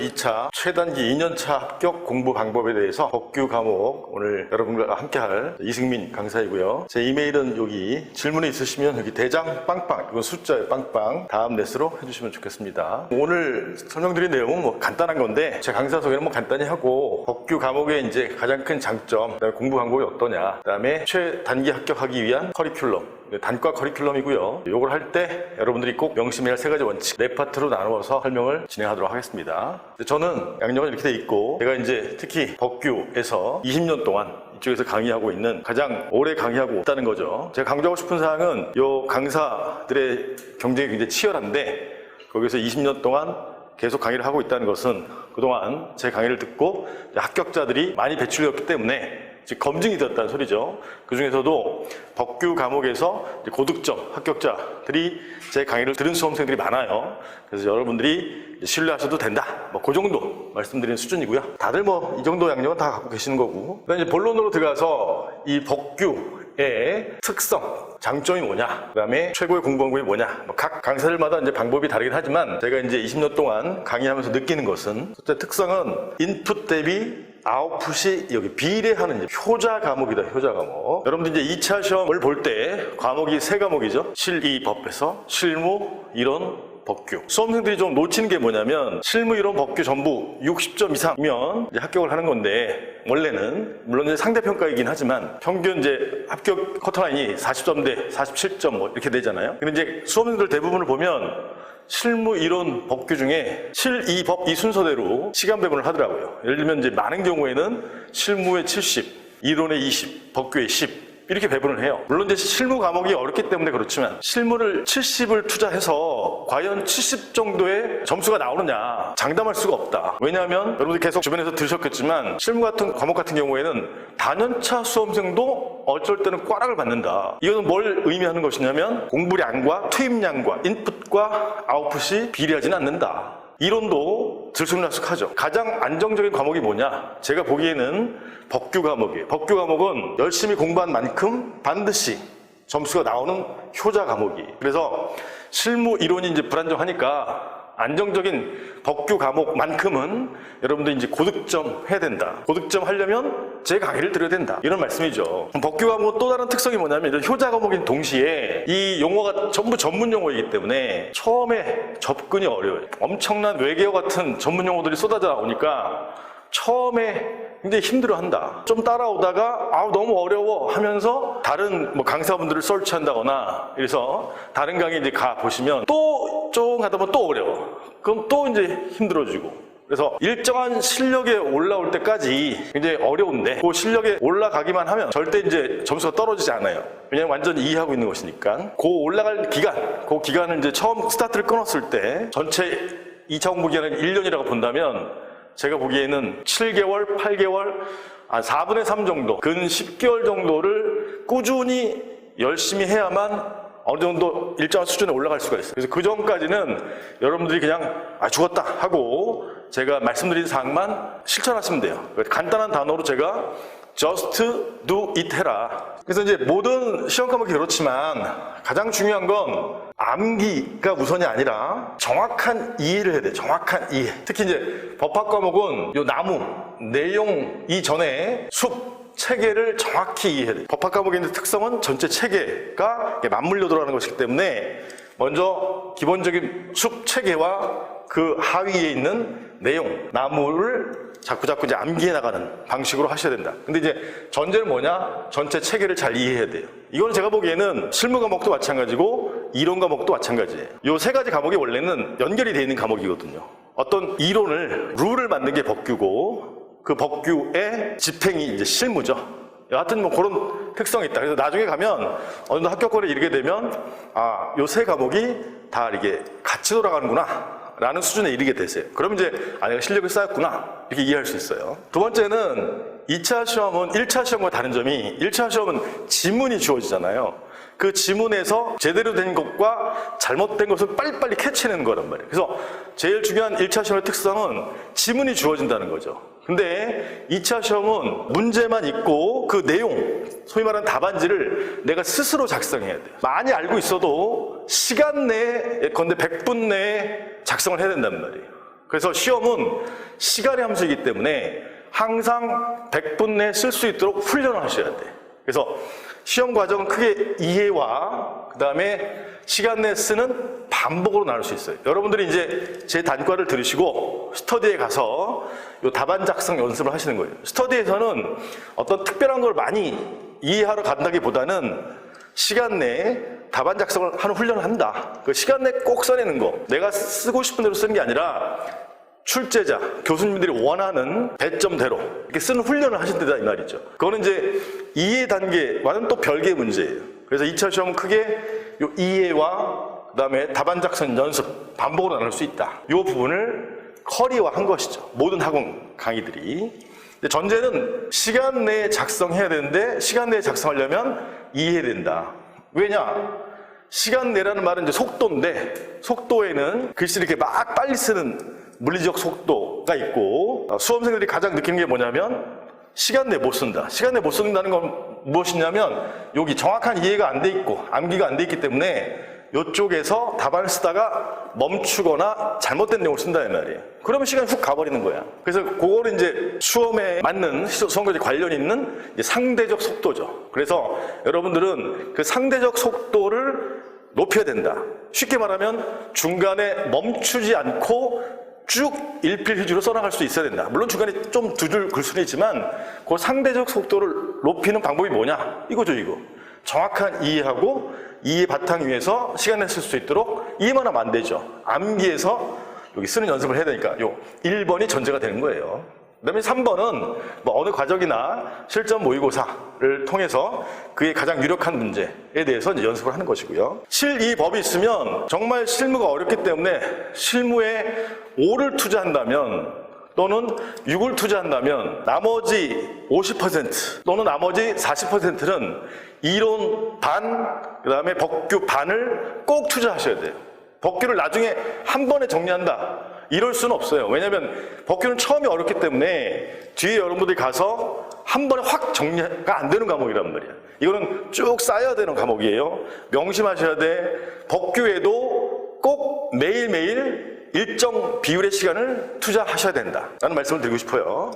2차 최단기 2년차 합격 공부 방법에 대해서 법규 과목 오늘 여러분과 함께할 이승민 강사이고요. 제 이메일은 여기 질문이 있으시면 여기 대장 빵빵, 이건 숫자의 빵빵 다음 넷으로 해주시면 좋겠습니다. 오늘 설명드린 내용은 뭐 간단한 건데 제 강사 소개는 뭐 간단히 하고 법규 과목의 이제 가장 큰 장점, 그다음에 공부 방법이 어떠냐, 그다음에 최단기 합격하기 위한 커리큘럼, 단과 커리큘럼이고요. 이걸 할 때 여러분들이 꼭 명심해야 할 세 가지 원칙, 네 파트로 나누어서 설명을 진행하도록 하겠습니다. 저는 양력은 이렇게 돼 있고, 제가 이제 특히 법규에서 20년 동안 이쪽에서 강의하고 있는 가장 오래 강의하고 있다는 거죠. 제가 강조하고 싶은 사항은 이 강사들의 경쟁이 굉장히 치열한데, 거기서 20년 동안 계속 강의를 하고 있다는 것은 그동안 제 강의를 듣고 합격자들이 많이 배출되었기 때문에 즉 검증이 되었다는 소리죠. 그 중에서도 법규 과목에서 고득점 합격자들이 제 강의를 들은 수험생들이 많아요. 그래서 여러분들이 신뢰하셔도 된다, 뭐 그 정도 말씀드리는 수준이고요. 다들 뭐 이 정도 양력은 다 갖고 계시는 거고, 그다음에 이제 본론으로 들어가서 이 법규의 특성, 장점이 뭐냐, 그 다음에 최고의 공부 방법이 뭐냐, 뭐 각 강사들마다 이제 방법이 다르긴 하지만 제가 이제 20년 동안 강의하면서 느끼는 것은, 첫째 특성은 인풋 대비 아웃풋이 여기 비례하는 이제 효자 과목이다. 효자 과목. 여러분들 이제 2차 시험을 볼 때 과목이 세 과목이죠. 실, 법에서 실무, 이론, 법규. 수험생들이 좀 놓치는 게 뭐냐면, 실무, 이론, 법규 전부 60점 이상이면 이제 합격을 하는 건데, 원래는 물론 이제 상대평가이긴 하지만 평균 이제 합격 커트라인이 40점대 47점 뭐 이렇게 되잖아요. 근데 이제 수험생들 대부분을 보면 실무, 이론, 법규 중에 실, 법 이 순서대로 시간 배분을 하더라고요. 예를 들면 이제 많은 경우에는 실무에 70, 이론에 20, 법규에 10 이렇게 배분을 해요. 물론 이제 실무 과목이 어렵기 때문에 그렇지만 실무를 70을 투자해서 과연 70 정도의 점수가 나오느냐 장담할 수가 없다. 왜냐하면 여러분들 계속 주변에서 들으셨겠지만 실무 같은 과목 같은 경우에는 단연차 수험생도 어쩔 때는 꽈락을 받는다. 이것은 뭘 의미하는 것이냐면 공부량과 투입량과 인풋과 아웃풋이 비례하지는 않는다. 이론도 들쑥날쑥하죠. 가장 안정적인 과목이 뭐냐? 제가 보기에는 법규 과목이에요. 법규 과목은 열심히 공부한 만큼 반드시 점수가 나오는 효자 과목이에요. 그래서 실무, 이론이 이제 불안정하니까 안정적인 법규 과목만큼은 여러분들이 이제 고득점 해야 된다. 고득점 하려면 제 강의를 들어야 된다. 이런 말씀이죠. 법규 과목은 또 다른 특성이 뭐냐면, 이런 효자 과목인 동시에 이 용어가 전부 전문 용어이기 때문에 처음에 접근이 어려워요. 엄청난 외계어 같은 전문 용어들이 쏟아져 나오니까 처음에 굉장히 힘들어한다. 좀 따라오다가 너무 어려워 하면서 다른 뭐 강사분들을 설치한다거나, 그래서 다른 강의 이제 가 보시면 또 쫑 하다 보면 또 어려워. 그럼 또 이제 힘들어지고. 그래서 일정한 실력에 올라올 때까지 굉장히 어려운데, 그 실력에 올라가기만 하면 절대 이제 점수가 떨어지지 않아요. 왜냐면 완전히 이해하고 있는 것이니까. 그 올라갈 기간, 그 기간을 이제 처음 스타트를 끊었을 때 전체 2차 공부 기간을 1년이라고 본다면, 제가 보기에는 7개월, 8개월, 한 4분의 3 정도, 근 10개월 정도를 꾸준히 열심히 해야만 어느 정도 일정한 수준에 올라갈 수가 있어요. 그래서 그 전까지는 여러분들이 그냥 죽었다 하고 제가 말씀드린 사항만 실천하시면 돼요. 간단한 단어로 제가 just do it 해라. 그래서 이제 모든 시험 과목이 그렇지만 가장 중요한 건 암기가 우선이 아니라 정확한 이해를 해야 돼. 정확한 이해. 특히 이제 법학 과목은 요 나무, 내용 이전에 숲, 체계를 정확히 이해해야 돼. 법학 과목의 특성은 전체 체계가 맞물려 들어가는 것이기 때문에 먼저 기본적인 숲 체계와 그 하위에 있는 내용, 나무를 자꾸 이제 암기해 나가는 방식으로 하셔야 된다. 근데 이제 전제는 뭐냐? 전체 체계를 잘 이해해야 돼요. 이거는 제가 보기에는 실무 과목도 마찬가지고 이론 과목도 마찬가지예요. 요 세 가지 과목이 원래는 연결이 되어 있는 과목이거든요. 어떤 이론을, 룰을 만든 게 법규고, 그 법규의 집행이 이제 실무죠. 여하튼 뭐 그런 특성이 있다. 그래서 나중에 가면 어느 정도 합격권에 이르게 되면 요 세 과목이 다 이렇게 같이 돌아가는구나 라는 수준에 이르게 되세요. 그러면 이제 내가 실력이 쌓였구나 이렇게 이해할 수 있어요. 두 번째는 2차 시험은 1차 시험과 다른 점이, 1차 시험은 지문이 주어지잖아요. 그 지문에서 제대로 된 것과 잘못된 것을 빨리빨리 캐치해내는 거란 말이에요. 그래서 제일 중요한 1차 시험의 특성은 지문이 주어진다는 거죠. 근데 2차 시험은 문제만 있고 그 내용, 소위 말하는 답안지를 내가 스스로 작성해야 돼요. 많이 알고 있어도 시간 내에, 예컨대 100분 내에 작성을 해야 된단 말이에요. 그래서 시험은 시간의 함수이기 때문에 항상 100분 내에 쓸 수 있도록 훈련을 하셔야 돼. 그래서 시험 과정은 크게 이해와 그 다음에 시간 내에 쓰는 반복으로 나눌 수 있어요. 여러분들이 이제 제 단과를 들으시고 스터디에 가서 요 답안 작성 연습을 하시는 거예요. 스터디에서는 어떤 특별한 걸 많이 이해하러 간다기보다는 시간 내에 답안 작성을 하는 훈련을 한다. 그 시간 내에 꼭 써내는 거. 내가 쓰고 싶은 대로 쓰는 게 아니라 출제자, 교수님들이 원하는 배점대로 이렇게 쓰는 훈련을 하신다 이 말이죠. 그거는 이제 이해 단계와는 또 별개의 문제예요. 그래서 2차 시험은 크게 요 이해와 그 다음에 답안 작성 연습 반복으로 나눌 수 있다. 이 부분을 커리어화한 것이죠. 모든 학원 강의들이. 근데 전제는 시간 내에 작성해야 되는데 시간 내에 작성하려면 이해해야 된다. 왜냐? 시간 내라는 말은 이제 속도인데 속도에는 글씨를 이렇게 막 빨리 쓰는 물리적 속도가 있고 수험생들이 가장 느끼는 게 뭐냐면 시간 내에 못 쓴다. 시간 내에 못 쓴다는 건 무엇이냐면 여기 정확한 이해가 안 돼 있고 암기가 안 돼 있기 때문에 이쪽에서 답안을 쓰다가 멈추거나 잘못된 내용을 쓴다 이 말이에요. 그러면 시간이 훅 가버리는 거야. 그래서 그거는 이제 시험에 맞는 수험과제 관련 있는 이제 상대적 속도죠. 그래서 여러분들은 그 상대적 속도를 높여야 된다. 쉽게 말하면 중간에 멈추지 않고 쭉 일필휘주로 써나갈 수 있어야 된다. 물론 중간에 좀 두 줄 글 수는 있지만 그 상대적 속도를 높이는 방법이 뭐냐? 이거죠, 이거. 정확한 이해하고 이해 바탕 위에서 시간을 쓸 수 있도록 이해만 하면 안 되죠. 암기해서 여기 쓰는 연습을 해야 되니까 요 1번이 전제가 되는 거예요. 그 다음에 3번은 뭐 어느 과정이나 실전 모의고사를 통해서 그의 가장 유력한 문제에 대해서 이제 연습을 하는 것이고요. 이 법이 있으면 정말 실무가 어렵기 때문에 실무에 5를 투자한다면 또는 6을 투자한다면 나머지 50% 또는 나머지 40%는 이론 반, 그 다음에 법규 반을 꼭 투자하셔야 돼요. 법규를 나중에 한 번에 정리한다. 이럴 수는 없어요. 왜냐하면 법규는 처음이 어렵기 때문에 뒤에 여러분들이 가서 한 번에 확 정리가 안 되는 과목이란 말이야. 이거는 쭉 쌓여야 되는 과목이에요. 명심하셔야 돼. 법규에도 꼭 매일매일 일정 비율의 시간을 투자하셔야 된다 라는 말씀을 드리고 싶어요.